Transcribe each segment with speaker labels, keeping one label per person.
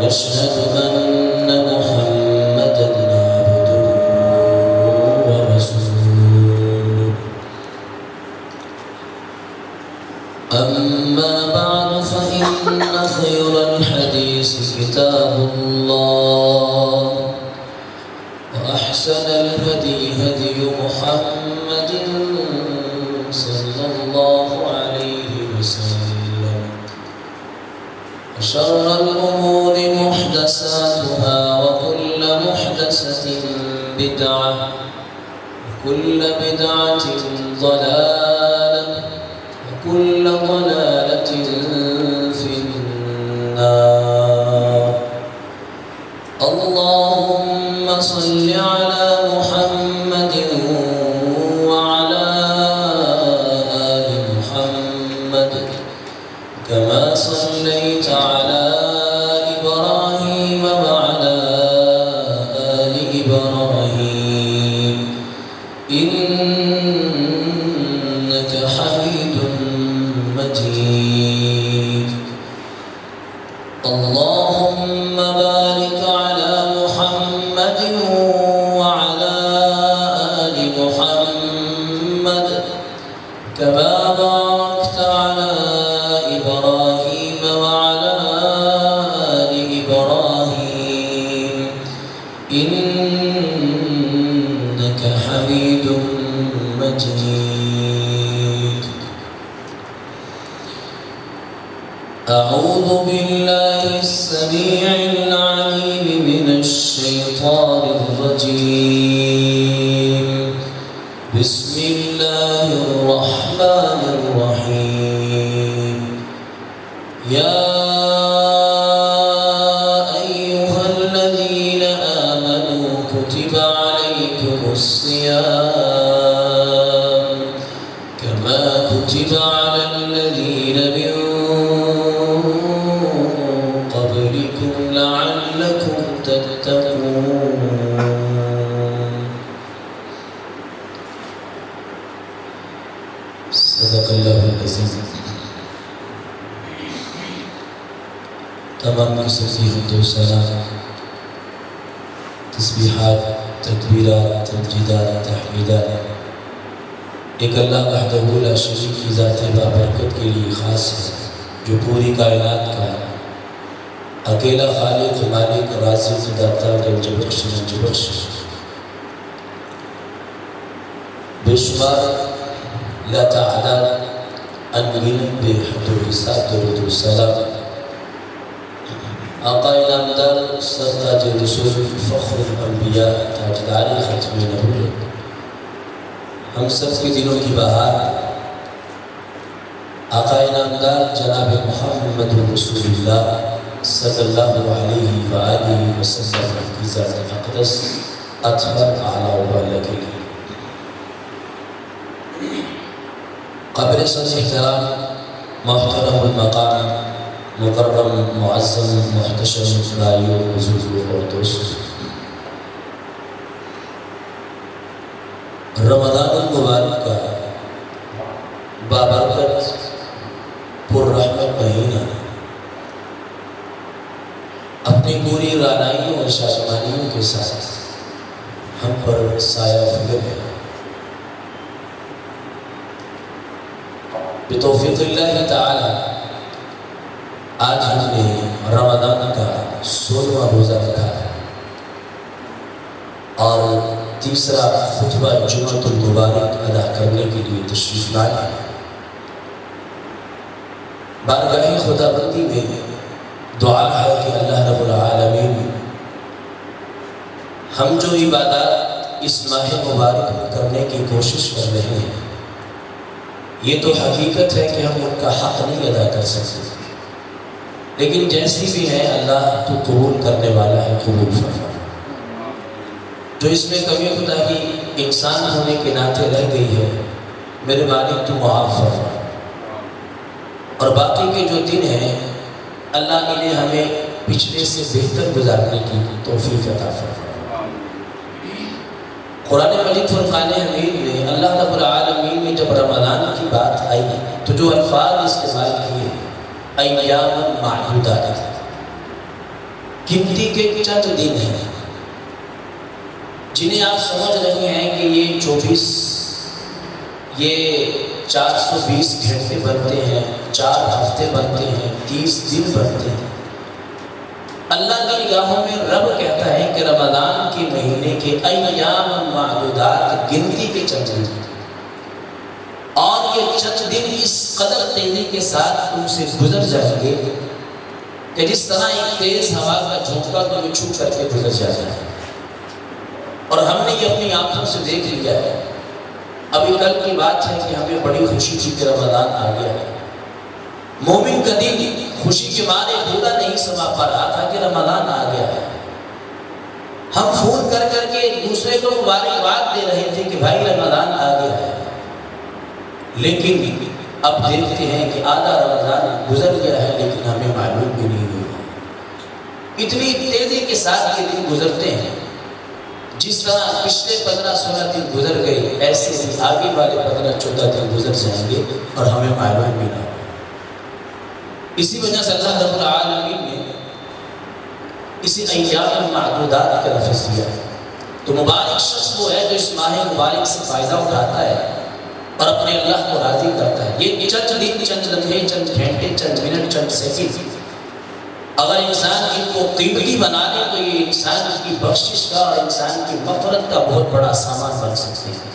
Speaker 1: وأشهد أن محمدًا عبده ورسوله. أما بعد فإن خير الحديث كتاب الله، وأحسن الهدي هدي محمد صلى الله عليه وسلم، وشر الأمور محدثاتها، وكل محدثة بدعة، وكل بدعة ضلالة، وكل ضلالة في النار. اللهم صل على محمد وعلى آل محمد كما صليت على إبراهيم وعلى آل إبراهيم إنك حميد مجيد. اللهم بارك على محمد وعلى آل محمد كما باركت على إبراهيم وعلى آل إبراهيم إنك حميد مجيد. أعوذ بالله السميع العليم من الشيطان الرجيم. بسم الله الرحمن الرحيم. يا أيها الذين آمنوا كتب عليكم الصيام كما كتب على الذين من قبلكم لعلكم تتقون. صدق اللہ العظیم. تمام قسم حمد و ثنا، تسبیحات، تکبیرات، تمجیدات، تحمیدات ایک اللہ وحدہ لا شریک کی ذات بابرکت کے لیے خاص ہے، جو پوری کائنات کا اکیلا خالق، مالک، رازق، داتا، رنج بخش، رنج بخش، بے شمار لا تعداد انگنت بے حد و حساب درود و سلام آقا نامدار سرتاج رسول، فخر الانبیاء، تاجدار ختم نبوت، ہم سب کے دلوں کی بہار آقا نامدار جناب محمد رسول اللہ صلی اللہ علیہ وآلہ وسلم کی ذات اقدس اطہر اعلیٰ والا کے لیے. قابل صدر احترام محترم المقام، مکرم، معظم، محتشم بھائیوں، بزرگوں اور دوستوں، رمضان المبارک کا بابرکت پر رحمت مہینہ اپنی پوری رانائیوں اور شادمانیوں کے ساتھ ہم پر سایہ فکر ہے. بتوفیق اللہ تعالی آج ہم نے رمضان کا 16واں روزہ رکھا ہے اور تیسرا خطبہ جمعۃ المبارک ادا کرنے کے لیے تشریف لائے ہیں. بارگاہ خدا بندی میں دعا ہے کہ اللہ رب العالمین ہم جو عبادات اس ماہ مبارک میں کرنے کی کوشش کر رہے ہیں، یہ تو حقیقت ہے کہ ہم ان کا حق نہیں ادا کر سکتے، لیکن جیسی بھی ہے اللہ تو قبول کرنے والا ہے، قبول فرما. جو اس میں کمی کوتاہی انسان ہونے کے ناطے رہ گئی ہے، میرے مالک تو معاف فرما، اور باقی کے جو دن ہیں اللہ انہیں ہمیں پچھلے سے بہتر گزارنے کی توفیق عطا فرما. قرآن مجید فرقان حمید میں اللہ رب العالمین نے جب رمضان کی بات آئی تو جو الفاظ استعمال کیے ایام معدودات، گنتی کے چند دن ہیں جنہیں آپ سمجھ رہے ہیں کہ یہ 24 یہ 420 گھنٹے بنتے ہیں، 4 ہفتے بنتے ہیں، 30 دن بنتے ہیں۔ اللہ کی نگاہوں میں رب کہتا ہے کہ رمضان کے مہینے کے ایام معدودات گنتی کے چند دن ہیں، اور یہ چند دن اس قدر تیزی کے ساتھ تم سے گزر جائیں گے کہ جس طرح ایک تیز ہوا کا جھونکا تمہیں چھو کر کے گزر جاتا ہے۔ اور ہم نے یہ اپنی آنکھوں سے دیکھ لیا ہے۔ ابھی کل کی بات ہے کہ ہمیں بڑی خوشی تھی کہ رمضان آ گیا ہے۔ مومن کا دل خوشی کے مارے بھولا نہیں سما پا رہا تھا کہ رمضان آ گیا ہے۔ ہم فون کر کر کے ایک دوسرے کو مبارکباد دے رہے تھے کہ بھائی رمضان آ گیا ہے، لیکن اب دیکھتے ہیں کہ آدھا رمضان گزر گیا ہے لیکن ہمیں معلوم بھی نہیں ہوا۔ اتنی تیزی کے ساتھ یہ دن گزرتے ہیں، جس طرح پچھلے 15-16 دن گزر گئے ایسے ہی آگے والے 15-14 دن گزر جائیں گے اور ہمیں معلوم بھی نہیں۔ اسی وجہ سے اللہ رب العالمین نے اسی ایام معدودات کا لفظ دیا ہے۔ تو مبارک شخص وہ ہے جو اس ماہ مبارک سے فائدہ اٹھاتا ہے اور اپنے اللہ کو راضی کرتا ہے۔ یہ چند دن، چند لمحے، چند گھنٹے، چند منٹ، چند سیکنڈ اگر انسان ان کو قیمتی بنا لے تو یہ انسان کی بخشش کا اور انسان کی مغفرت کا بہت بڑا سامان بن سکتے ہیں۔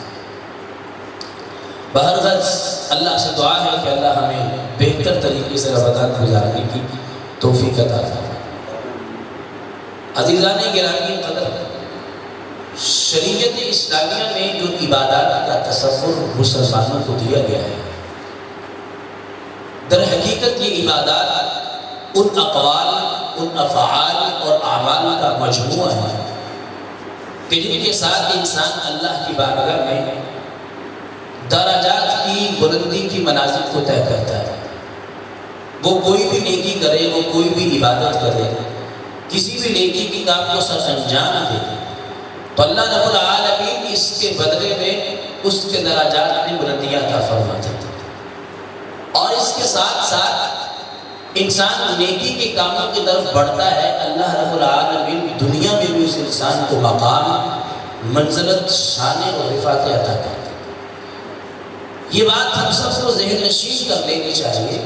Speaker 1: بہرغرض اللہ سے دعا ہے کہ اللہ ہمیں بہتر طریقے سے رمضان گزارنے کی توفیق عطا فرمائے۔ عزیزان گرامی قدر، شریعت اسلامیہ میں جو عبادات کا تصور مسلمانوں کو دیا گیا ہے، در حقیقت یہ عبادات ان اقوال، ان افعال اور اعمال کا مجموعہ ہے کہ جن کے ساتھ انسان اللہ کی بارگاہ میں درجات کی بلندی کی منازل کو طے کرتا ہے۔ وہ کوئی بھی نیکی کرے، وہ کوئی بھی عبادت کرے، کسی بھی نیکی کی کام کو سر انجام دے تو اللہ رب العالمین اس کے بدلے میں اس کے درجات میں بلندیاں عطا فرماتے ہیں۔ اور اس کے ساتھ ساتھ انسان نیکی کے کاموں کی طرف بڑھتا ہے، اللہ رب العالمین دنیا میں بھی اس انسان کو مقام، منزلت، شان اور رفعت عطا کرتا ہے۔ یہ بات ہم سب کو ذہن نشین کر لینی چاہیے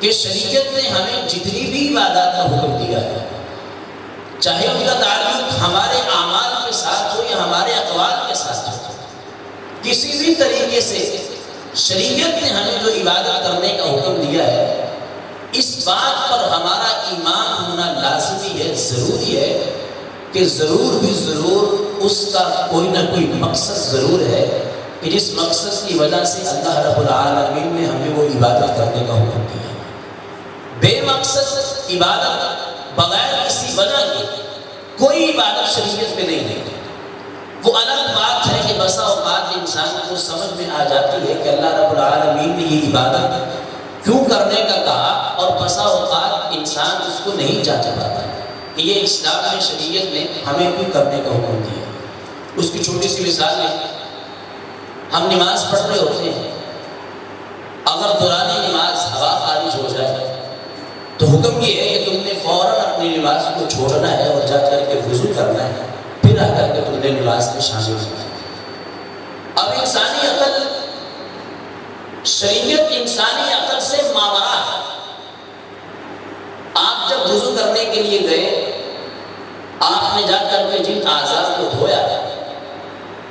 Speaker 1: کہ شریعت نے ہمیں جتنی بھی عبادات کا حکم دیا ہے، چاہے ان کا تعلق ہمارے اعمال کے ساتھ ہو یا ہمارے اقوال کے ساتھ ہو، کسی بھی طریقے سے شریعت نے ہمیں جو عبادت کرنے کا حکم دیا ہے، اس بات پر ہمارا ایمان ہونا لازمی ہے، ضروری ہے کہ ضرور بھی ضرور اس کا کوئی نہ کوئی مقصد ضرور ہے کہ جس مقصد کی وجہ سے اللہ رب العالمین نے ہمیں وہ عبادت کرنے کا حکم دیا ہے۔ بے مقصد عبادت بغیر کسی وجہ کے کوئی عبادت شریعت میں نہیں ہے۔ وہ الگ بات ہے کہ بسا اوقات انسان کو سمجھ میں آ جاتی ہے کہ اللہ رب العالمین نے یہ عبادت کیوں کرنے کا کہا، اور بسا اوقات انسان اس کو نہیں جانچ پاتا کہ یہ اسلام میں، شریعت نے ہمیں کیوں کرنے کا حکم دیا۔ اس کی چھوٹی سی مثال ہے، ہم نماز پڑھ رہے ہوتے ہیں، اگر دوران نماز ہوا خارج ہو جائے تو حکم یہ ہے کہ تم نے فوراً اپنی نماز کو چھوڑنا ہے اور جا کر کے وضو کرنا ہے، پھر آ کر کے تم نے نماز میں شامل ہونا ہے۔ اب انسانی عقل، شریعت انسانی عقل سے ماورا ہے۔ آپ جب وضو کرنے کے لیے گئے، آپ نے جا کر کے جن اعضاء کو دھویا،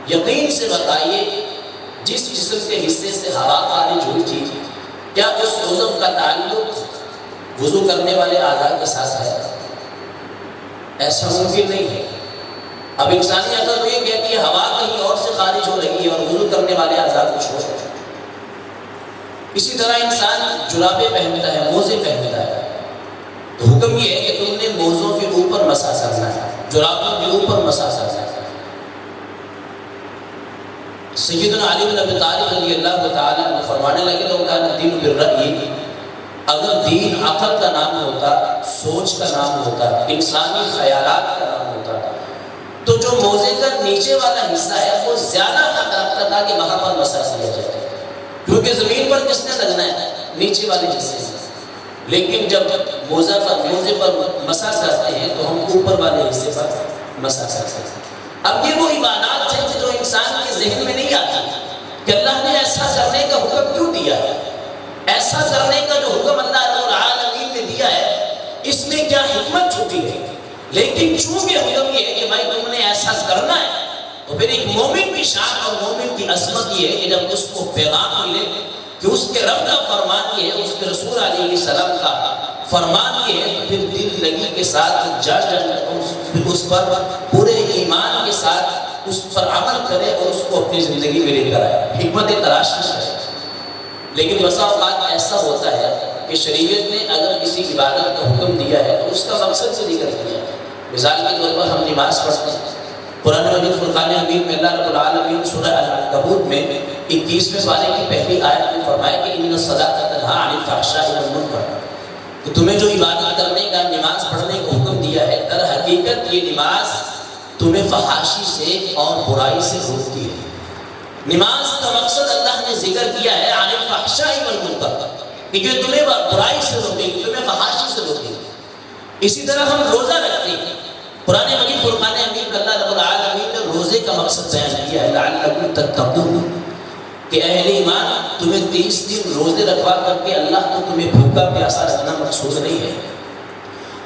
Speaker 1: یقین سے بتائیے جس جسم کے حصے سے ہوا خارج ہوئی تھی، کیا اس عضو کا تعلق وضو کرنے والے اعضاء کے ساتھ ہے؟ ایسا ممکن نہیں ہے۔ اب انسانی عقل تو یہ کہتی ہے ہوا کہیں اور سے خارج ہو رہی ہے اور وضو کرنے والے اعضاء کو چھوڑ رہے ہیں۔ اسی طرح انسان جرابیں پہنتا ہے، موزے پہنتا ہے، تو حکم یہ ہے کہ تم نے موزوں کے اوپر مسح کرنا ہے، جرابوں کے اوپر مسح کرنا ہے۔ سیدنا علی بن ابی طالب رضی اللہ تعالیٰ عنہ فرمانے لگے تو کہا دین بالرأی، اگر دین عقل کا نام ہوتا، سوچ کا نام ہوتا، انسانی خیالات کا نام ہوتا، تو جو موزے کا نیچے والا حصہ ہے وہ زیادہ حق رکھتا تھا کہ وہاں پر مسح کیا جائے، کیونکہ زمین پر کس نے لگنا ہے؟ نیچے والے حصے سے۔ لیکن جب موزے پر مسح کرتے ہیں تو ہم اوپر والے حصے پر مسح کرتے ہیں۔ اب یہ وہ عبادات ہیں جو انسان کے ذہن میں نہیں آتی کہ اللہ نے ایسا کرنے کا حکم کیوں دیا ہے، ایسا کرنے کا جو حکم اللہ رب العالمین نے دیا ہے اس میں کیا حکمت چھپی ہے۔ لیکن چونکہ حکم یہ ہے کہ بھائی تم نے ایسا کرنا ہے، تو پھر ایک مومن کی شان اور مومن کی عظمت یہ ہے کہ جب اس کو پیغام ملے کہ اس کے رب کا فرمان یہ ہے، اس کے رسول علیہ السلام کا فرمان یہ ہے، تو پھر دل لگی کے ساتھ اس پر پورے ایمان کے ساتھ اس پر عمل کرے اور اس کو اپنی زندگی میں لے کر آئے، حکمت تلاش کرے۔ لیکن بسا اوقات ایسا ہوتا ہے کہ شریعت نے اگر کسی عبادت کا حکم دیا ہے تو اس کا مقصد سے ذکر کیا ہے۔ مثال کے طور پر ہم نماز پڑھتے ہیں، قرآن مجید فرقان حمید میں اللہ رب العالمین سورہ العنکبوت میں 21ویں پارے کی پہلی آیت میں فرمایا کہ ان الصلاۃ تنہی عن الفحشاء والمنکر، کہ تمہیں جو عبادت کرنے کا، نماز پڑھنے کا حکم دیا ہے، در حقیقت یہ نماز تمہیں فحاشی سے اور برائی سے روکتی ہے۔ نماز کا مقصد اللہ نے ذکر کیا ہے عن الفحشاء والمنکر، کہ جو تمہیں برائی سے روکے گی، تمہیں فحاشی سے روکے گی۔ اسی طرح ہم روزہ رکھتے ہیں، قرآن مجید فرقان حمید میں اللہ رب العالمین نے روزے کا مقصد بیان کیا ہے لعلکم تتقون، کہ اہل ایمان تمہیں 30 دن روزے رکھوا کر کے اللہ کو تمہیں بھوکا پیاسا رکھنا مقصود نہیں ہے۔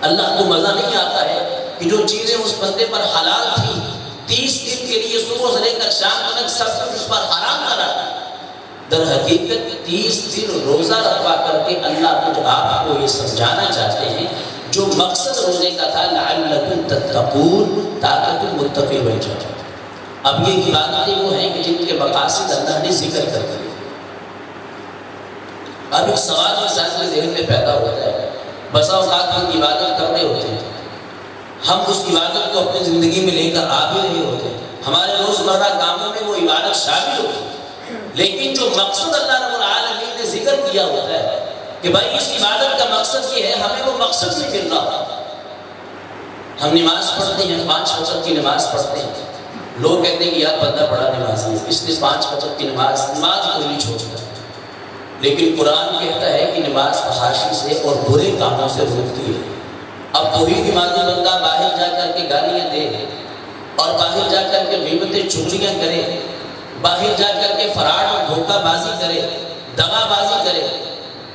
Speaker 1: اللہ کو مزہ نہیں آتا ہے کہ جو چیزیں اس بندے پر حلال تھی 30 دن کے لیے صبح سے لے کر شام تک سب کچھ اس پر حرام کرا۔ در حقیقت 30 دن روزہ رکھوا کر کے اللہ کچھ آپ کو یہ سمجھانا چاہتے ہیں، جو مقصد روزے کا تھا لعلکم تتقون، تاکہ تم متقی بن جاؤ۔ اب یہ عبادتیں وہ ہیں کہ جن کے مقاصد اللہ نے ذکر کر دیے۔ اب ایک سوال انسان کے ذہن میں پیدا ہوتا ہے، بسا اوقات ہم عبادت کر رہے ہوتے ہیں، ہم اس عبادت کو اپنی زندگی میں لے کر آ بھی رہے ہوتے ہیں، ہمارے روزمرہ کاموں میں وہ عبادت شامل ہوتی ہے، لیکن جو مقصد اللہ رب العالمین نے ذکر کیا ہوتا ہے کہ بھائی اس عبادت کا مقصد یہ ہے، ہمیں وہ مقصد نہیں مل رہا۔ ہم نماز پڑھتے ہیں، 5 وقت کی نماز پڑھتے ہیں، لوگ کہتے ہیں کہ یار بندہ بڑا نمازی ہے، اس نے 5 وقت کی نماز کوئی نہیں چھوڑتا، لیکن قرآن کہتا ہے کہ نماز فحاشی سے اور برے کاموں سے روکتی ہے۔ اب وہی نمازی بندہ باہر جا کر کے گالیاں دے اور باہر جا کر کے غیبتیں چغلیاں کرے، باہر جا کر کے فراڈ اور دھوکہ بازی کرے، دغا بازی کرے،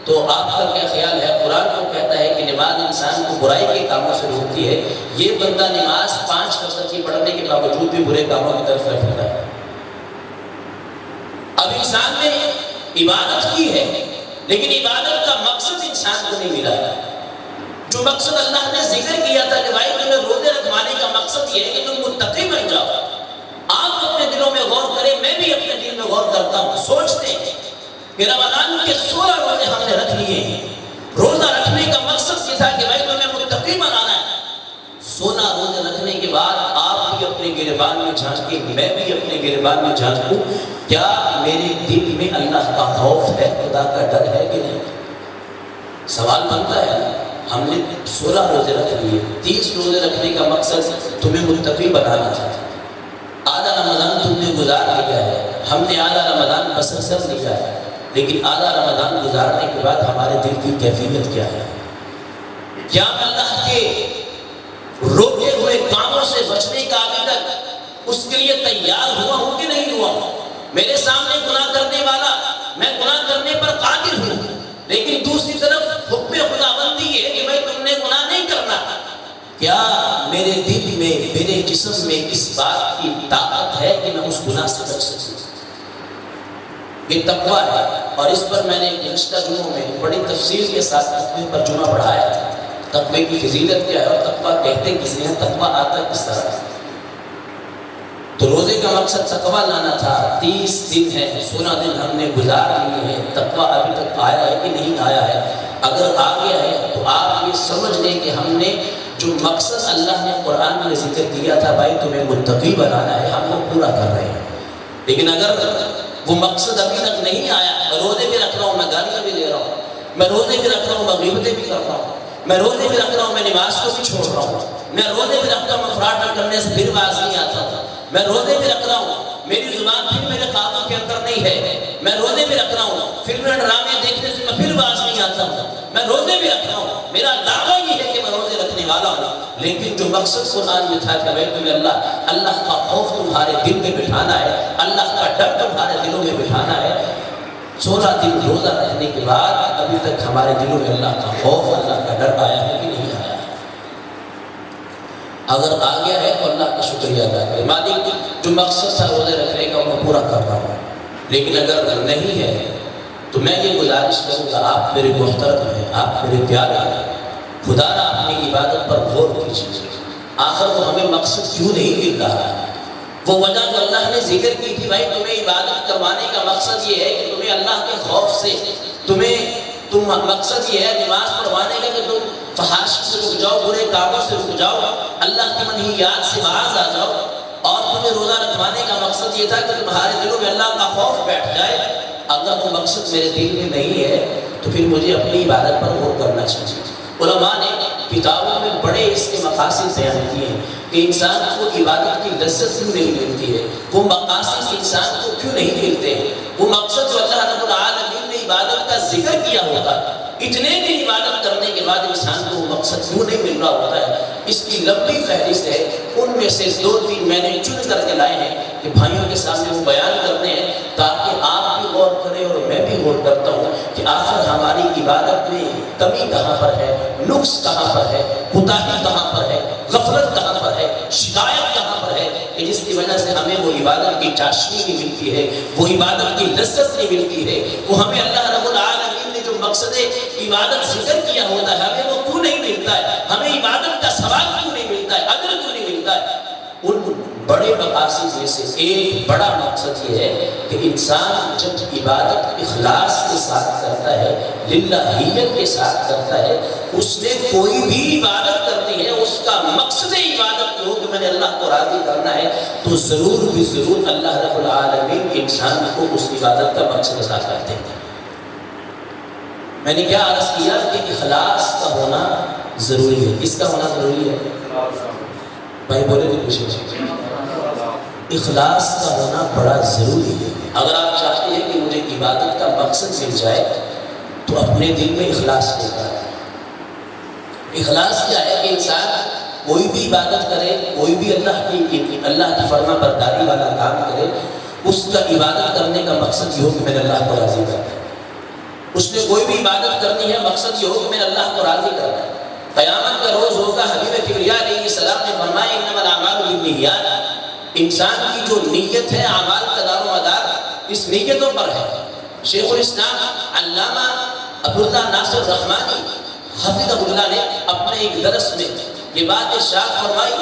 Speaker 1: تو آپ کا کیا خیال ہے؟ قرآن کو کہتا ہے کہ نماز انسان کو برائی کے کاموں سے روکتی ہے، یہ بندہ نماز 5 وقت کی پڑھنے کے باوجود بھی برے کاموں کی طرف رکھتا ہے۔ اب انسان نے عبادت کی ہے، لیکن عبادت کا مقصد انسان کو نہیں ملا۔ جو مقصد اللہ نے ذکر کیا تھا کہ بھائی تمہیں روزے رکھوانے کا مقصد یہ ہے کہ تم متقی بن جاؤ، آپ اپنے دلوں میں غور کریں، میں بھی اپنے دل میں غور کرتا ہوں، سوچتے ہیں کہ رمضان کے 16 روزے ہم نے رکھ لیے ہیں، روزہ رکھنے کا مقصد یہ تھا کہ بھائی تمہیں متقی بنانا ہے۔ 16 روزے رکھنے کے بعد آپ بھی اپنے گریبان میں جھانکیں، میں بھی اپنے گریبان میں جھانکوں، کیا میرے دل میں اللہ کا خوف ہے، خدا کا ڈر ہے کہ نہیں؟ سوال بنتا ہے، ہم نے 16 روزے رکھ لیے، 30 روزے رکھنے کا مقصد تمہیں متقی بنانا تھا، آدھا رمضان تم نے گزار لیا ہے، ہم نے آدھا رمضان بسر کر لیا ہے، لیکن آدھا رمضان گزارنے کے بعد ہمارے دل کی کیفیت کیا ہے؟ کیا ہم اللہ کے روکے ہوئے کاموں سے بچنے کا ابھی تک اس کے لیے تیار ہوا ہوں کہ نہیں ہوا ہوں؟ میرے سامنے گناہ کرنے والا، میں گناہ کرنے پر قادر ہوں، لیکن دوسری طرف حکم خداوندی ہے کہ بھائی تم نے گناہ نہیں کرنا۔ کیا میرے دل میں، میرے جسم میں اس بات کی طاقت ہے کہ میں اس گناہ سے بچ سکوں؟ یہ تقویٰ ہے، اور اس پر میں نے گزشتہ جمعوں میں بڑی تفصیل کے ساتھ تقوی پر جمعہ پڑھایا تھا۔ تقوی کی فضیلت کیا ہے اور تقویٰ کہتے کس نے، تقویٰ آتا کس طرح؟ تو روزے کا مقصد تقویٰ لانا تھا۔ 30 دن ہے، 16 دن ہم نے گزار لیے ہیں، تقویٰ ابھی تک آیا ہے کہ نہیں آیا ہے؟ اگر آ گیا ہے تو آپ یہ سمجھ لیں کہ ہم نے جو مقصد اللہ نے قرآن میں ذکر کیا تھا بھائی تمہیں متقی بنانا ہے، ہم وہ پورا کر رہے ہیں۔ لیکن اگر وہ مقصد ابھی تک نہیں آیا، میں روزے بھی رکھ رہا ہوں، میں گالیاں بھی دے رہا ہوں، میں روزے بھی رکھ رہا ہوں، میں غیبتیں بھی کرتا ہوں، میں روزے بھی رکھ رہا ہوں، میں نماز کو بھی چھوڑ رہا ہوں، میں روزے بھی رکھتا ہوں، میں فراڈ کرنے سے پھر باز نہیں آتا ہوں، میں روزے بھی رکھ رہا ہوں، میری زبان پھر میرے قابو کے اندر نہیں ہے، میں روزے بھی رکھ رہا ہوں، فلمیں ڈرامے دیکھنے سے میں پھر باز نہیں آتا ہوں، میں میں روزے بھی رکھ رہا ہوں، میرا دعویٰ یہ ہے کہ میں روزے رکھنے والا ہوں، لیکن جو مقصد قرآن میں تھا کہ تمہیں اللہ کا خوف تمہارے دل میں بٹھانا ہے، اللہ کا ڈر تمہارے دلوں میں بٹھانا ہے۔ 16 دن روزہ رکھنے کے بعد ابھی تک ہمارے دلوں میں اللہ کا خوف، اللہ کا ڈر آیا ہے کہ نہیں آیا؟ اگر آ گیا ہے تو اللہ کا شکریہ ادا کرے، مالک جو مقصد تھا روزے رکھنے کا وہ پورا کر رہا ہوں، لیکن اگر نہیں ہے تو میں یہ گزارش کروں گا، آپ میرے محترم ہیں، آپ میرے پیارے ہیں، خدا نہ اپنی عبادت پر غور کیجیے۔ آخر وہ ہمیں مقصد کیوں نہیں مل رہا ہے؟ وہ وجہ جو اللہ نے ذکر کی تھی، بھائی تمہیں عبادت کروانے کا مقصد یہ ہے کہ تمہیں اللہ کے خوف سے، مقصد یہ ہے نماز پڑھوانے کا کہ تم فحاشی سے رک جاؤ، برے کاموں سے رک جاؤ، اللہ کی منہیات سے باز آ جاؤ، اور تمہیں روزہ رکھوانے کا مقصد یہ تھا کہ تمہارے دلوں میں اللہ کا خوف بیٹھ جائے۔ اگر وہ مقصد میرے دل میں نہیں ہے تو پھر مجھے اپنی عبادت پر غور کرنا چاہیے۔ علماء نے کتابوں میں بڑے اس کے مقاصد بیان کیے ہیں کہ انسان کو عبادت کی لذت کیوں نہیں ملتی ہے، وہ مقاصد انسان کو کیوں نہیں ملتے ہیں، وہ مقصد جو اللہ رب العالمین نے عبادت کا ذکر کیا ہوتا ہے، اتنے دن عبادت کرنے کے بعد انسان کو وہ مقصد کیوں نہیں مل رہا ہوتا ہے۔ اس کی لمبی فہرست ہے، ان میں سے 2-3 میں نے چن کر کے لائے ہیں کہ بھائیوں کے سامنے وہ بیان کرنے ہیں، تاکہ آپ بھی غور کریں اور میں بھی غور کرتا ہوں کہ آخر ہماری عبادت میں کمی کہاں پر ہے، نقص کہاں پر ہے، کوتاہی کہاں پر ہے، غفلت کہاں پر ہے، شکایت کہاں پر ہے، کہ جس کی وجہ سے ہمیں وہ عبادت کی چاشنی نہیں ملتی ہے، وہ عبادت کی لذت نہیں ملتی ہے، وہ ہمیں اللہ رب العالمین نے جو مقصد عبادت ذکر کیا ہوتا ہے ہمیں وہ کیوں نہیں ملتا ہے، ہمیں عبادت کا ثواب کیوں نہیں ملتا ہے، اجر کیوں نہیں ملتا ہے۔ ان بڑے مقاصد میں سے ایک بڑا مقصد یہ ہے کہ انسان جب عبادت اخلاص کے ساتھ کرتا ہے، للہیت کے ساتھ کرتا ہے، اس نے کوئی بھی عبادت کرتی ہے، اس کا مقصد عبادت ہو کہ میں نے اللہ کو راضی کرنا ہے، تو ضرور بھی ضرور اللہ رب العالمین انسان کو اس عبادت کا مقصد عطا کرتے ہیں۔ میں نے کیا عرض کیا کہ اخلاص کا ہونا ضروری ہے۔ کس کا ہونا ضروری ہے بھائی؟ بولے تو پوچھے، اخلاص کا ہونا بڑا ضروری ہے۔ اگر آپ چاہتے ہیں کہ مجھے عبادت کا مقصد مل جائے تو اپنے دل میں اخلاص لے کر آئے۔ اخلاص کیا ہے کہ انسان کوئی بھی عبادت کرے، کوئی بھی اللہ کی فرما برداری والا کام کرے، اس کا عبادت کرنے کا مقصد یہ ہو کہ میں نے اللہ کو راضی کرنا ہے۔ اس نے کوئی بھی عبادت کرنی ہے، مقصد یہ ہو کہ میں نے اللہ کو راضی کرنا ہے۔ قیامت کا روز ہوگا، حبیب کبریا علیہ السلام نے فرمایا انما الاعمال بالنیات، انسان کی جو نیت ہے اعمال کا دار و مدار اس نیتوں پر ہے۔ شیخ الاسلام علامہ عبداللہ ناصر رحمانی حفظہ اللہ نے اپنے ایک درس میں یہ بات ارشاد فرمائی۔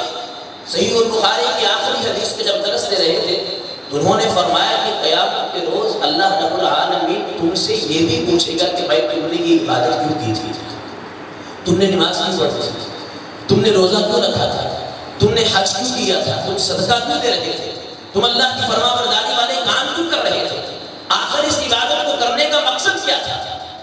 Speaker 1: صحیح البخاری کی آخری حدیث پہ جب درس دے رہے تھے تو انہوں نے فرمایا کہ قیامت کے روز اللہ رب العالمین تم سے یہ بھی پوچھے گا کہ بھائی تم نے یہ عبادت کیوں کی تھی، تم نے نماز کیوں پڑھی تھی، تم نے روزہ کیوں رکھا تھا، تم نے حج کیوں کیا تھا، تم صدقہ کیوں دے رہے تھے، تم اللہ کی فرما برداری والے کام کیوں کر رہے تھے، آخر اس عبادت کو کرنے کا مقصد کیا تھا۔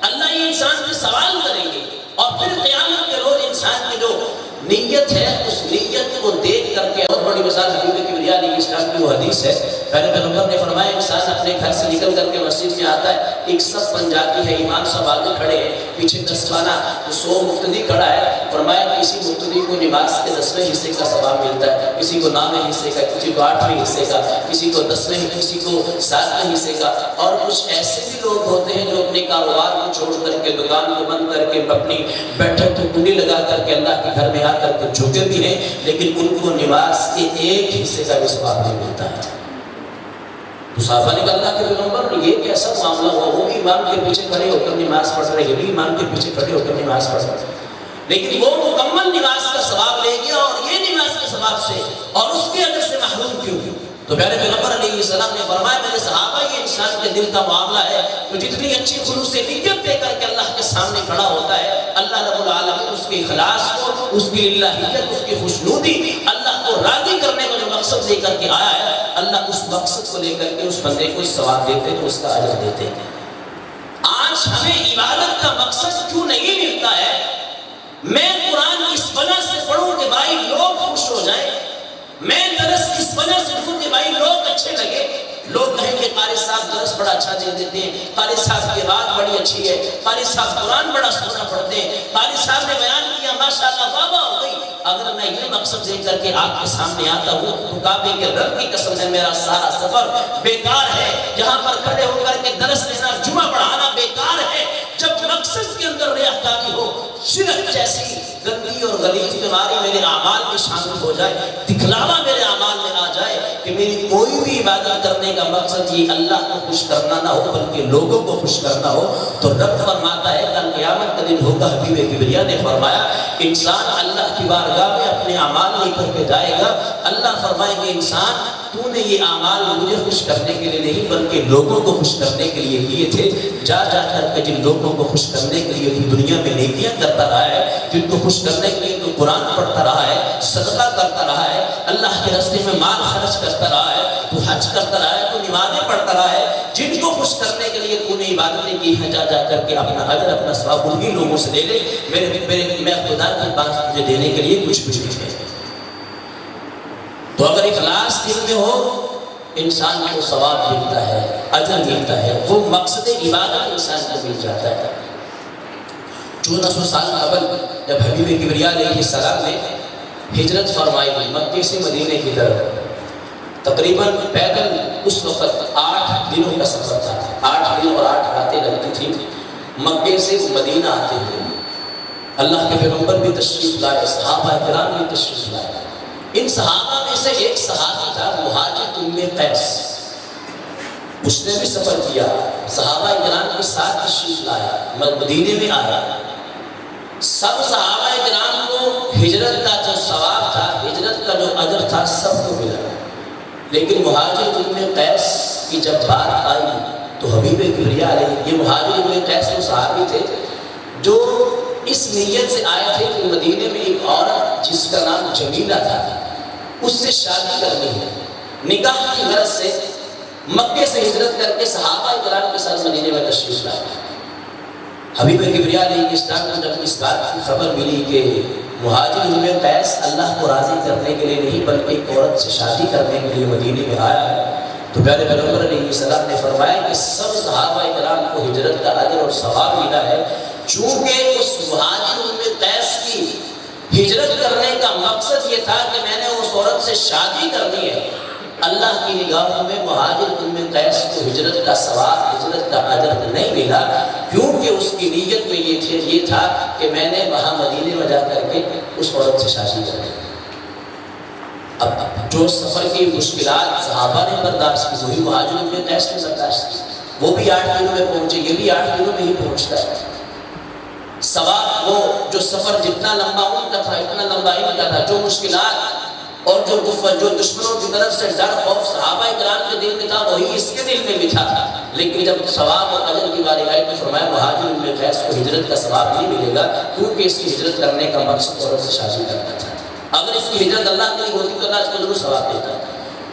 Speaker 1: اللہ یہ انسان سے سوال کریں گے، اور پھر قیامت کے روز انسان کی جو نیت ہے اس نیت کو دیکھ کر کے، بہت بڑی مثال حبیب کبریا علیہ السلام کی وہ حدیث ہے، پہلے پیغمبر نے فرمایا انسان اپنے گھر سے نکل کر کے مسجد میں آتا ہے، ایک صف بن جاتی ہے، امام صاحب آگے کھڑے ہیں، پیچھے 10 خانہ 100 مقتدی کھڑا ہے، فرمایا کسی مقتدی کو نماز کے 10ویں حصے کا ثواب ملتا ہے، کسی کو 9ویں حصے کا، کسی کو 8ویں حصے کا، کسی کو 10ویں، کسی کو 7ویں حصے کا، اور کچھ ایسے بھی لوگ ہوتے ہیں جو اپنے کاروبار کو چھوڑ کر کے، دکان کو بند کر کے، اپنی بیٹھک کو کنڈی لگا کر کے اللہ کے گھر میں آ کر کے جھکے بھی ہیں، لیکن ان کو نماز کے ایک حصے کا بھی ثواب نہیں ملتا ہے۔ تو صحابہ نے کہا اللہ کے پیغمبر یہ کیسا معاملہ ہوا، وہ بھی امام کے پیچھے کھڑے ہو کر نماز پڑھ رہے، یہ بھی امام کے پیچھے کھڑے ہو کر نماز پڑھ رہے، لیکن وہ مکمل نماز کا ثواب لے گیا اور یہ نماز کے ثواب سے اور اس کے اجر سے محروم کیوں؟ تو پیارے پیغمبر علیہ السلام نے فرمایا میرے صحابہ یہ انسان کے دل کا معاملہ ہے، تو جتنی اچھی خلوص سے نیت دے کر کے اللہ کے سامنے کھڑا ہوتا ہے، اللہ رب العالمین اس کے اخلاص کو، اس کی الہیت، اس کی خوشنودی، اللہ کو راضی کرنے کا جو مقصد لے کر کے آیا ہے، اللہ اس مقصد کو لے کر کے اس بندے کو ثواب دیتے ہیں، اس کا اجر دیتے ہیں۔ آج ہمیں عبادت کا مقصد کیوں نہیں ملتا ہے؟ میں قرآن اس وجہ سے پڑھوں کہ بھائی لوگ خوش ہو جائیں، میں درس اس وجہ سے پڑھوں کہ بھائی لوگ اچھے لگے، لوگ کہیں کہ قاری صاحب درس بڑا اچھا دے دیتے ہیں، قاری صاحب کی بات بڑی اچھی ہے، قاری صاحب قرآن بڑا سونا پڑھتے ہیں، قاری صاحب نے بیان کیا ماشاءاللہ واہ واہ ہو گئی۔ اگر میں یہ مقصد دے کر کے آپ کے سامنے آتا ہوں تو کعبے کے رب کی قسم ہے میرا سارا سفر بیکار ہے، یہاں پر کھڑے ہو کر کے درس دینا جمعہ پڑھانا بیکار ہے۔ جب مقصد کے اندر ریاکاری ہو، شرک جیسی گندی اور غلیظ بیماری میرے اعمال میں شامل ہو جائے، دکھلاوا میرے اعمال میں آ جائے کہ میری کوئی بھی عبادت کرنے کا مقصد یہ اللہ کو خوش کرنا نہ ہو بلکہ لوگوں کو خوش کرنا ہو، تو رب فرماتا ہے کل قیامت کا دن ہوگا، حبیب کبریا نے فرمایا انسان اللہ کی بارگاہ میں اپنے اعمال لے کر کے جائے گا، اللہ فرمائے گے انسان تو نے یہ اعمال مجھے خوش کرنے کے لیے نہیں بلکہ لوگوں کو خوش کرنے کے لیے کیے تھے، جا جا کر کے جن لوگوں کو خوش کرنے کے لیے تو دنیا میں نیکیاں کرتا رہا ہے، جن کو خوش کرنے کے لیے تو قرآن پڑھتا رہا ہے، صدقہ کرتا رہا ہے، اللہ کے راستے میں مال خرچ کرتا رہا ہے، تو حج کرتا رہا ہے، تو نمازیں پڑھتا رہا ہے، جن کو خوش کرنے کے لیے تو نے عبادتیں کی ہیں، جا جا کر کے اپنا اجر اپنا ثواب انہی لوگوں سے لے لے، میں خدا کی بات تجھے دینے کے لیے کچھ بھی نہیں ہے۔ تو اگر اخلاص دل میں ہو انسان کو ثواب ملتا ہے، اجر ملتا ہے، وہ مقصد عبادت انسان کو مل جاتا ہے۔ 1400 سال قبل جب حبیب کبریا علیہ السلام نے ہجرت فرمائی مکے سے مدینے کی طرف، تقریباً پیدل اس وقت 8 دنوں کا سفر تھا، 8 دن اور 8 راتیں لگتی تھیں مکے سے مدینہ آتے ہوئے۔ اللہ کے پیغمبر بھی تشریف لائے، صحابہ کرام بھی تشریف لائے۔ ان صحابہ میں سے ایک صحابی تھا مہاجر ام قیس، اس نے بھی سفر کیا، صحابہ کرام کے ساتھ تشریف لایا، مدینے میں آیا۔ سب صحابہ کرام کو ہجرت کا جو ثواب تھا، ہجرت کا جو اجر تھا، سب کو ملا، لیکن مہاجر ام قیس کی جب بات آئی تو حبیب کبریا علیہ، یہ مہاجر ام قیس وہ صحابی تھے جو اس نیت سے آئے تھے کہ مدینے میں ایک عورت جس کا نام جمیلہ تھا اس سے شادی کرنی ہے، نکاح کی غرض سے مکے سے ہجرت کر کے صحابہ کرام کے ساتھ مدینے میں تشریف لائے۔ حبیب کبریا علیہ السلام کو جب اس بات کی خبر ملی کہ مہاجر ام قیس اللہ کو راضی کرنے کے لیے نہیں بلکہ ایک عورت سے شادی کرنے کے لیے مدینے میں آیا ہے، تو پیارے پیغمبر علیہ السلام نے فرمایا کہ سب صحابہ کرام کو ہجرت کا اجر اور ثواب ملا ہے، چونکہ اس مہاجر ام قیس کی ہجرت کرنے کا مقصد یہ تھا کہ میں نے اس عورت سے شادی کرنی ہے۔ اللہ کی نگاہوں میں مہاجر ام قیس کو ہجرت کا ثواب، ہجرت کا اجر نہیں ملا، کیونکہ اس کی نیت میں یہ تھا کہ میں نے وہاں مدینے میں جا کر کے اس عورت سے شادی کرنی۔ اب جو سفر کی مشکلات صحابہ نے برداشت کی وہی مہاجر ام قیس نے برداشت کی، وہ بھی 8 دنوں میں پہنچے، یہ بھی 8 دنوں میں ہی پہنچتا ہے۔ سواب وہ جو سفر جتنا لمبا ان کا تھا اتنا لمبا ان کا تھا، جو مشکلات اور جو دشمنوں کی طرف سے ڈر خوف صحابہ کرام کے دل میں تھا وہی اس کے دل میں بھی تھا، لیکن جب ثواب اور اجر کی باری آئی تو فرمایا مہاجر ام قیس کو ہجرت کا ثواب نہیں ملے گا، کیونکہ اس کی ہجرت کرنے کا مقصد عورت سے شادی کرنا تھا۔ اگر اس کی ہجرت اللہ کے لیے ہوتی تو اللہ اس کو ضرور ثواب دیتا۔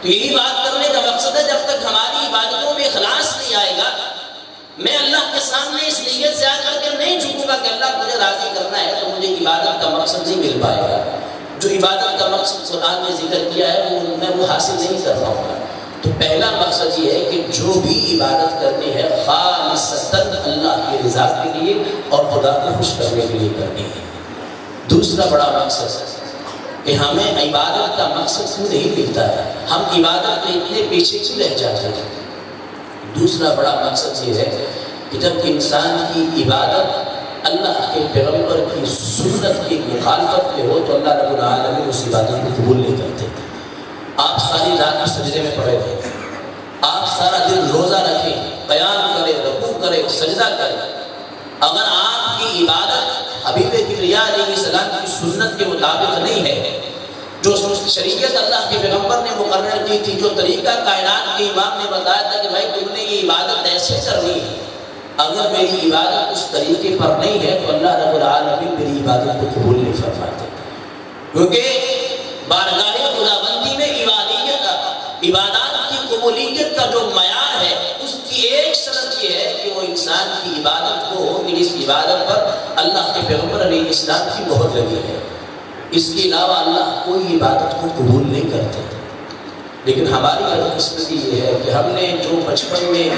Speaker 1: تو یہی بات کرنے کا مقصد ہے، جب تک ہماری عبادتوں میں اخلاص نہیں آئے گا، میں اللہ کے سامنے اس نیت سے آ کر کے نہیں جھکوں گا کہ اللہ مجھے راضی کرنا ہے، تو مجھے عبادت کا مقصد نہیں مل پائے گا۔ جو عبادت کا مقصد قرآن نے ذکر کیا ہے وہ حاصل نہیں کر پاؤں گا۔ تو پہلا مقصد یہ ہے کہ جو بھی عبادت کرنی ہے خالصتاً اللہ کی رضا کے لیے اور خدا کو خوش کرنے کے لیے کرنی ہے۔ دوسرا بڑا مقصد ہے کہ ہمیں عبادت کا مقصد کیوں نہیں ملتا ہے، ہم عبادت میں اتنے پیچھے کیوں رہ جاتے ہیں۔ دوسرا بڑا مقصد یہ ہے کہ جب انسان کی عبادت اللہ کے پیغمبر کی سنت کی مخالفت میں ہو تو اللہ رب العالمین اس عبادت کو قبول نہیں کرتے۔ آپ ساری رات سجدے میں پڑے رہے، آپ سارا دن روزہ رکھیں، قیام کریں، رکوع کریں، سجدہ کریں، اگر آپ کی عبادت حبیب کبریا علیہ السلام کی سنت کے مطابق نہیں ہے، جو شریعت اللہ کے پیغمبر نے مقرر کی تھی، جو طریقہ کائنات کے امام نے بتایا تھا کہ بھائی تم نے یہ عبادت ایسے کرنی ہے، اگر میری عبادت اس طریقے پر نہیں ہے تو اللہ رب العالمین میری عبادت کو قبول نہیں فرماتے، کیونکہ بارگاہ خداوندی میں عبادات کی قبولیت کا جو معیار ہے اس کی ایک شرط یہ ہے کہ وہ انسان کی عبادت کو ہو کہ اس عبادت پر اللہ کے پیغمبر علیہ السلام کی مہر لگی ہے، اس کے علاوہ اللہ کوئی عبادت کو قبول نہیں کرتے۔ لیکن ہماری بدقسمتی یہ ہے کہ ہم نے جو بچپن میں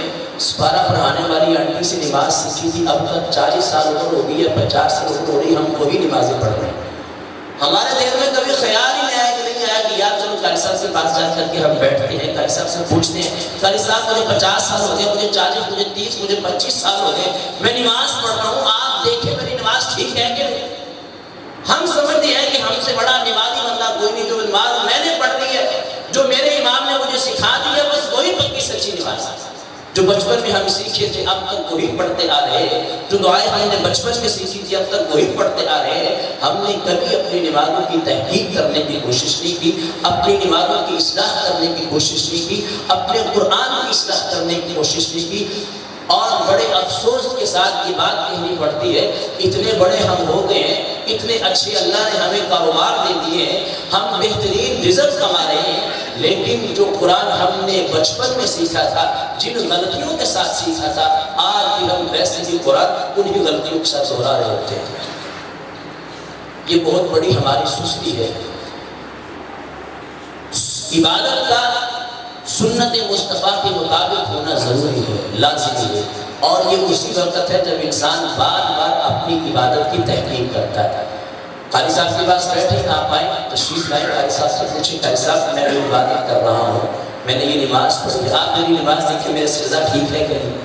Speaker 1: سپارہ پڑھانے والی آنٹی سے نماز سیکھی تھی، اب تک 40 سال عمر ہو گئی ہے، 50 سال عمر ہو رہی، ہم وہی نمازیں پڑھ رہے ہیں۔ ہمارے ذہن میں کبھی خیال ہی نہیں آیا کہ یار چلو قاری صاحب کے پاس جا کر کے ہم بیٹھتے ہیں، قاری صاحب سے پوچھتے ہیں، قاری صاحب مجھے 50 سال ہو گئے، مجھے 40، مجھے 30، مجھے 25 سال ہو گئے، میں نماز پڑھ رہا ہوں، آپ دیکھیں میری نماز ٹھیک ہے کہ نہیں؟ ہم سمجھتے ہیں کہ ہم سے بڑا نمازی بندہ کوئی نہیں، جو نماز میں نے پڑھ لی ہے، جو میرے امام نے مجھے سکھا دی ہے، بس وہی پکی سچی نماز ہے۔ جو بچپن میں ہم سیکھے تھے اب تک وہی پڑھتے آ رہے ہیں، جو دعائیں ہم نے بچپن میں سیکھی تھی اب تک وہی پڑھتے آ رہے ہیں۔ ہم نے کبھی اپنی نمازوں کی تحقیق کرنے کی کوشش نہیں کی، اپنی نمازوں کی اصلاح کرنے کی کوشش نہیں کی، اپنے قرآن کی اصلاح کرنے کی کوشش نہیں کی۔ اور بڑے افسوس کے ساتھ یہ بات کہنی پڑتی ہے، اتنے بڑے ہم ہو گئے ہیں، اتنے اچھے اللہ نے ہمیں کاروبار دے دیے ہیں، ہم بہترین رزق کما رہے ہیں، لیکن جو قرآن ہم نے بچپن میں سیکھا تھا، جن غلطیوں کے ساتھ سیکھا تھا، آج بھی ہم ویسے بھی قرآن انہی غلطیوں کے ساتھ دہرا رہے ہوتے ہیں۔ یہ بہت بڑی ہماری سستی ہے۔ عبادت کا سنت مصطفیٰ کے مطابق ہونا ضروری ہے، لازمی ہے، اور یہ اسی وقت ہے جب انسان بار بار اپنی عبادت کی تحقیق کرتا ہے۔ قاری صاحب کے پاس بیٹھے، آپ آئیں، تشریف لائیں، قاری صاحب سے پوچھیں، قاری صاحب میں یہ عبادت کر رہا ہوں، میں نے یہ نماز پڑھی، آپ میری نماز دیکھیں، میرا سجدہ ٹھیک ہے کہ نہیں،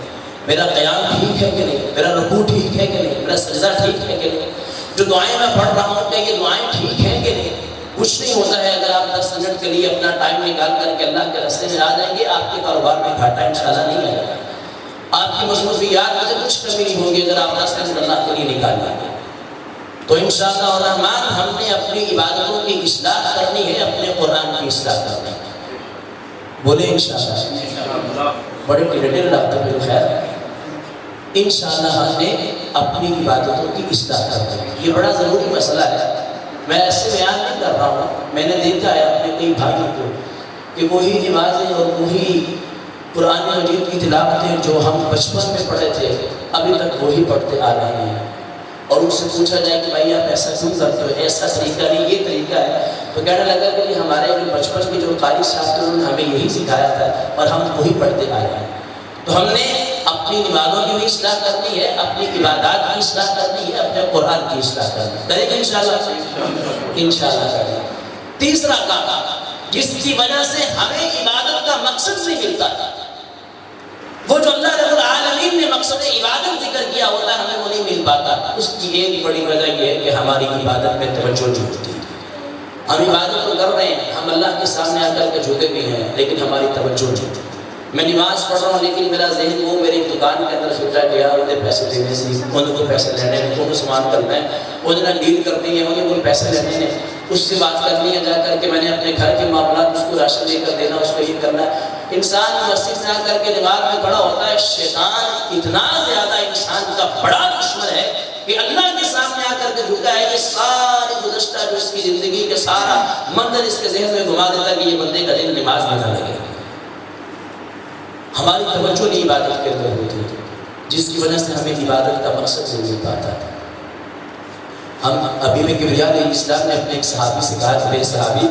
Speaker 1: میرا قیام ٹھیک ہے کہ نہیں، میرا رکوع ٹھیک ہے کہ نہیں، میرا سجدہ ٹھیک ہے کہ نہیں، جو دعائیں میں پڑھ رہا ہوں کیا یہ دعائیں ٹھیک ہیں کہ نہیں۔ کچھ نہیں ہوتا ہے اگر آپ 10 منٹ کے لیے اپنا ٹائم نکال کر کے اللہ کے راستے میں آ جائیں گے، آپ کے کاروبار میں گھاٹا انشاءاللہ نہیں آئے گا، آپ کی مصروفیات میں سے کچھ کمی نہیں ہوگی اگر آپ 10 منٹ اللہ کے لیے نکال لیں گے۔ تو انشاءاللہ الرحمن ہم نے اپنی عبادتوں کی اصلاح کرنی ہے، اپنے قرآن کی اصلاح کرنی ہے، بولے انشاءاللہ، بڑے ٹیڑے ڈاکٹر بالخیر، انشاءاللہ ہم نے اپنی عبادتوں کی اصلاح کرنی ہے۔ یہ بڑا ضروری مسئلہ ہے، میں ایسے بیان نہیں کر رہا ہوں، میں نے دیکھا ہے اپنے کئی بھائیوں کو کہ وہی نمازیں اور وہی قرآن مجید کی تلاوتیں جو ہم بچپن میں پڑھے تھے ابھی تک وہی پڑھتے آ رہے ہیں، اور ان سے پوچھا جائے کہ بھائی آپ ایسا کیوں کرتے ہو، ایسا طریقہ نہیں یہ طریقہ ہے، تو کہنے لگا کہ یہ ہمارے جو بچپن کے جو قاری صاحب تھے انہوں نے ہمیں یہی سکھایا تھا اور ہم وہی پڑھتے آ رہے ہیں۔ تو ہم نے اپنی نمازوں کی بھی اصلاح کرنی ہے، اپنی عبادات کی اصلاح کرنی ہے، اپنے قرآن کی اصلاح کرنی ہے، کریں گے انشاءاللہ، انشاءاللہ کریں گے۔ تیسرا کام جس کی وجہ سے ہمیں عبادت کا مقصد نہیں ملتا، وہ جو اللہ رب العالمین نے مقصد عبادت ذکر کیا ہوتا ہے ہمیں وہ نہیں مل پاتا، اس کی ایک بڑی وجہ یہ ہے کہ ہماری عبادت میں توجہ نہیں ہوتی۔ ہم عبادت تو کر رہے ہیں، ہم اللہ کے سامنے آ کر کے جھکے بھی ہیں، لیکن ہماری توجہ نہیں۔ میں نماز پڑھ رہا ہوں لیکن میرا ذہن وہ میری دکان کے اندر فکر ہے کہ یار انہیں پیسے دینے سے، انہیں کو پیسے لینے ہیں، انہیں سامان کرنا ہے، انہیں ڈیل کرنی ہے، انہیں کو پیسے لینے ہیں، اس سے بات کرنی ہے جا کر کے، میں نے اپنے گھر کے معاملات اس کو راشن دے کر دینا، اس کو یہ کرنا ہے۔ انسان مسجد میں آ کر کے نماز میں کھڑا ہوتا ہے، شیطان اتنا زیادہ انسان کا بڑا دشمن ہے کہ اللہ کے سامنے آ کر کے جھکا ہے، یہ ساری گزشتہ جو اس کی زندگی کے سارا منظر اس کے ذہن میں گھما دیتا ہے کہ یہ بندے کا دل نماز میں نہ لگے۔ ہماری توجہ نہیں عبادت کے اندر ہوتی ہے، جس کی وجہ سے ہمیں عبادت کا مقصد نہیں مل پاتا ہے۔ ہم ابھی میں کبریاء علیہ السلام نے اپنے ایک صحابی سے کہا کہ میرے صحابی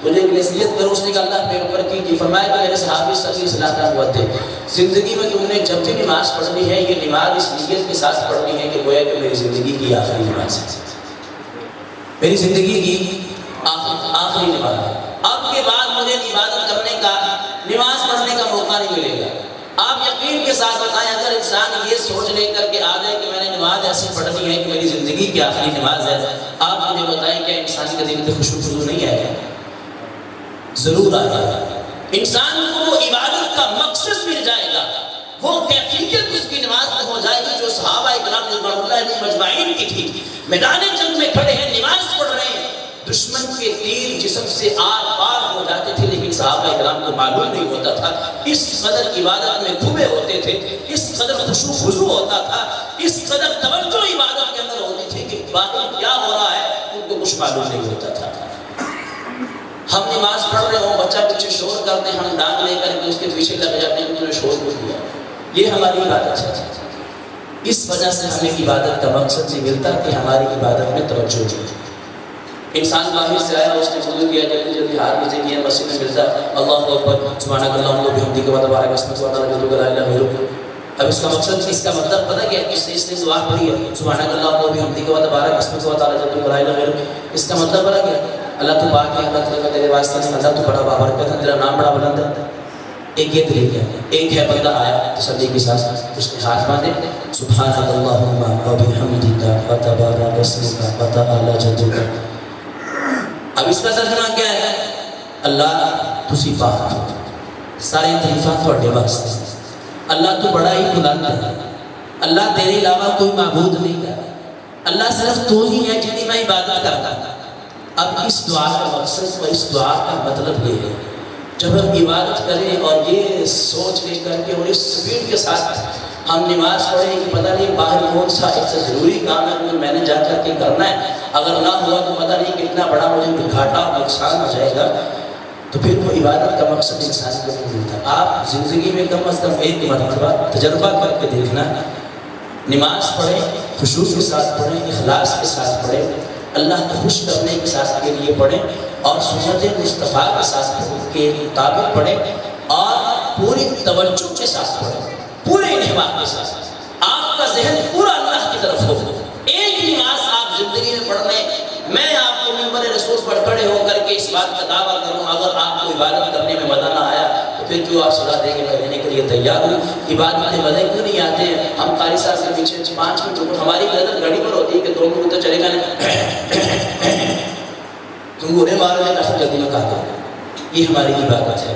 Speaker 1: مجھے ایک نصیحت کرو، اس نے کہا اللہ پیغمبر کی، فرمایا کہ میرے صحابی صلی اللہ علیہ وسلم زندگی میں تم نے جب بھی نماز پڑھنی ہے یہ نماز اس نیت کے ساتھ پڑھنی ہے کہ گویا کہ میری زندگی کی آخری نماز ہے، میری زندگی کی آخری نماز ہے، اب کے بعد مجھے عبادت کرنے کا، نماز پڑھنے کا موقع نہیں ملے گا۔ آپ یقین کے ساتھ بتائیں اگر انسان یہ سوچ لے کر کے آ جائے کہ میں نے نماز ایسی پڑھنی ہے کہ میری زندگی کی آخری نماز ہے، آپ مجھے بتائیں کہ انسان کے دل میں خوشو خضو نہیں آئے گا؟ ضرور آئے گا۔ انسان کو وہ عبادت کا مقصد مل جائے گا، وہ کیفیت اس کی نماز میں ہو جائے گی جو صحابہ اکرام رضوان اللہ علیہم اجمعین کی تھی۔ میدان جنگ میں کھڑے ہیں، نماز پڑھ رہے ہیں، دشمن کے تیر جسم سے آر پار ہو جاتے تھے لیکن صحابہ اکرام کو معلوم نہیں ہوتا تھا، اس قدر عبادت میں ڈوبے ہوتے تھے، اس قدر خشوع خضوع ہوتا تھا، اس قدر توجہ عبادت کے اندر ہوتی تھی کہ باقی کیا ہو رہا ہے ان کو کچھ معلوم نہیں ہوتا تھا۔ ہم نماز پڑھ رہے ہوں، بچہ پیچھے شور کرتے ہیں، ہم ڈانٹ لے کر کے اس کے پیچھے لگ جاتے ہیں کہ انہوں نے شور کیوں کیا، یہ ہماری عبادت ہے۔ اس وجہ سے ہمیں عبادت کا مقصد نہیں ملتا کہ ہماری عبادت میں توجہ نہیں۔ انسان باہر سے آیا، اس نے وضو کیا، جلدی جلدی ہاتھ نیچے کیا، مسجد میں ملتا اللہ اکبر سبحانک اللہم و بحمدک و تبارک اسمک و تعالی جدک لا الہ الا انت۔ اب اس کا مقصد، اس کا مطلب پتہ کیا ہے؟ اس نے دعا پڑھی ہے سبحانک اللہم و بحمدک و تبارک اسمک و تعالی جدک لا الہ الا انت، اس کا مطلب پتہ کیا ہے؟ اللہ تو پاک ہے، اللہ تعالیٰ تیرے واسطے نہیں، اللہ تو بڑا بابرکت ہے، تیرا نام بڑا بلند ہے۔ ایک یہ طریقہ ہے۔ ایک ہے بندہ آیا تسلی کے ساتھ، اس نے ہاتھ باندھے سبحانک اللہم و بحمدک و تبارک اسمک و تعالی جدک۔ اب اس کا ترجمہ کیا ہے؟ اللہ تسی پاک ہو، سارے تعریفات تواڈے واسطے، اللہ تو بڑا ہی بلند ہے، اللہ تیرے علاوہ کوئی معبود نہیں ہے، اللہ صرف تو ہی ہے جن کی میں عبادت کرتا ہوں۔ اب اس دعا کا مقصد و اس دعا کا مطلب یہ ہے، جب ہم عبادت کریں اور یہ سوچ لے کر کے اور اس سپیڈ کے ساتھ ہم نماز پڑھیں کہ پتہ نہیں باہر کون سا ایک سے ضروری کام ہے جو میں نے جا کر کے کرنا ہے، اگر نہ ہوا تو پتہ نہیں کتنا بڑا مجھے گھاٹا نقصان ہو جائے گا، تو پھر وہ عبادت کا مقصد انسان کو نہیں ملتا۔ آپ زندگی میں کم از کم ایک مرتبہ تجربہ کر کے دیکھنا، نماز پڑھیں، خشوع کے ساتھ پڑھیں، اخلاص کے ساتھ پڑھیں، اللہ کو خوش کرنے کے ساتھ کے لیے پڑھیں، اور سنت مصطفیٰ کے ساتھ کے مطابق پڑھیں، اور پوری توجہ کے ساتھ پڑھیں، پورے انہماک کے ساتھ، آپ کا ذہن پورا اللہ کی طرف ہو۔ ایک نماز آپ زندگی میں پڑھ لیں، میں آپ کو منبر رسول پر کھڑے ہو کر کے اس بات کا دعویٰ کروں، اگر آپ کو عبادت کرنے میں مزہ نہ آیا تو پھر جو آپ صلاح دے کے دینے کے لیے تیار ہوں، عبادت میں مزے کیوں نہیں آتے ہیں؟ ہم قاری صاحب کے پیچھے 5 منٹ، ہماری نظر گھڑی پر ہوتی ہے کہ 2 منٹ تو چلے گا نہیں، تم گورے مارو لے کافی جلدی میں کہا گیا، یہ ہماری عبادت ہے۔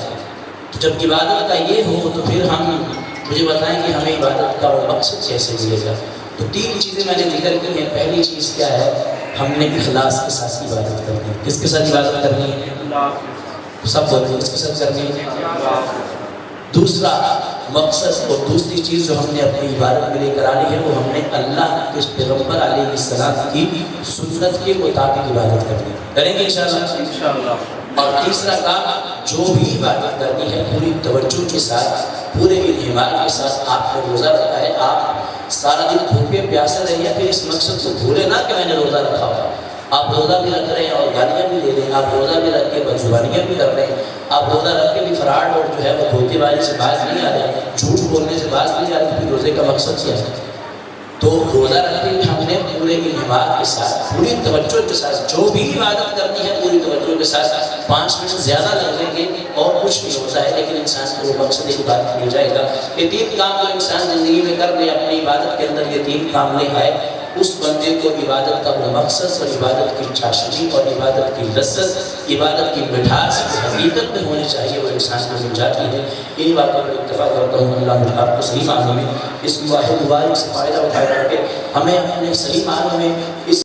Speaker 1: تو جب عبادت کا یہ ہو تو پھر ہم مجھے بتائیں کہ ہمیں عبادت کا وہ مقصد کیسے ملے گا؟ تو 3 چیزیں میں نے ذکر کی ہیں۔ پہلی چیز کیا ہے؟ ہم نے اخلاص کے ساتھ عبادت کرنی ہے۔ کس کے ساتھ عبادت کرنی ہے؟ سب بولتے ہیں کس کے ساتھ کرنی ہے؟ دوسرا مقصد اور دوسری چیز جو ہم نے اپنی عبادت میں لے کر آنی ہے، وہ ہم نے اللہ کے پیغمبر علیہ السلام کی سنت کے مطابق عبادت کرنی ہے۔ کریں گے انشاءاللہ۔ اور تیسرا کام، جو بھی عبادت کرنی ہے پوری توجہ کے ساتھ، پورے انہماک کے ساتھ۔ آپ نے روزہ رکھا ہے، آپ سارا دن بھوکے پیاسے رہیے، پھر اس مقصد کو بھولے نہ کہ میں نے روزہ رکھا ہوا۔ آپ روزہ بھی رکھ رہے ہیں اور گالیاں بھی لے رہے ہیں، آپ روزہ بھی رکھ کے بدزبانیاں بھی کر رہے ہیں، آپ روزہ رکھ کے بھی فراڈ اور جو ہے وہ دھوکے بازی سے باز نہیں آ رہے، جھوٹ بولنے سے باز نہیں آ رہے، پھر روزے کا مقصد کیا ہے؟ تو روزہ رکھتے ہوئے ہم نے پورے انہماک کے ساتھ، پوری توجہ کے ساتھ، جو بھی عبادت کرنی ہے پوری توجہ کے ساتھ۔ 5 منٹ زیادہ لگیں گے اور کچھ نہیں ہوتا ہے، لیکن انسان کو وہ مقصد عبادت مل جائے گا۔ یہ 3 کام جو انسان زندگی میں کر لے، اپنی عبادت کے اندر یہ 3 کام لے آئے، اس بندے کو عبادت کا وہ مقصد اور عبادت کی چاشنی اور عبادت کی لذت، عبادت کی مٹھاس حقیقت میں ہونی چاہیے، وہ انسان کو مل جاتی ہے۔ ان باتوں پر اتفاق کرتا ہوں، اللہ آپ کو صحیح معنوں میں اس واحد مبارک سے فائدہ اٹھا کر کے ہمیں اپنے صحیح معنوں میں اس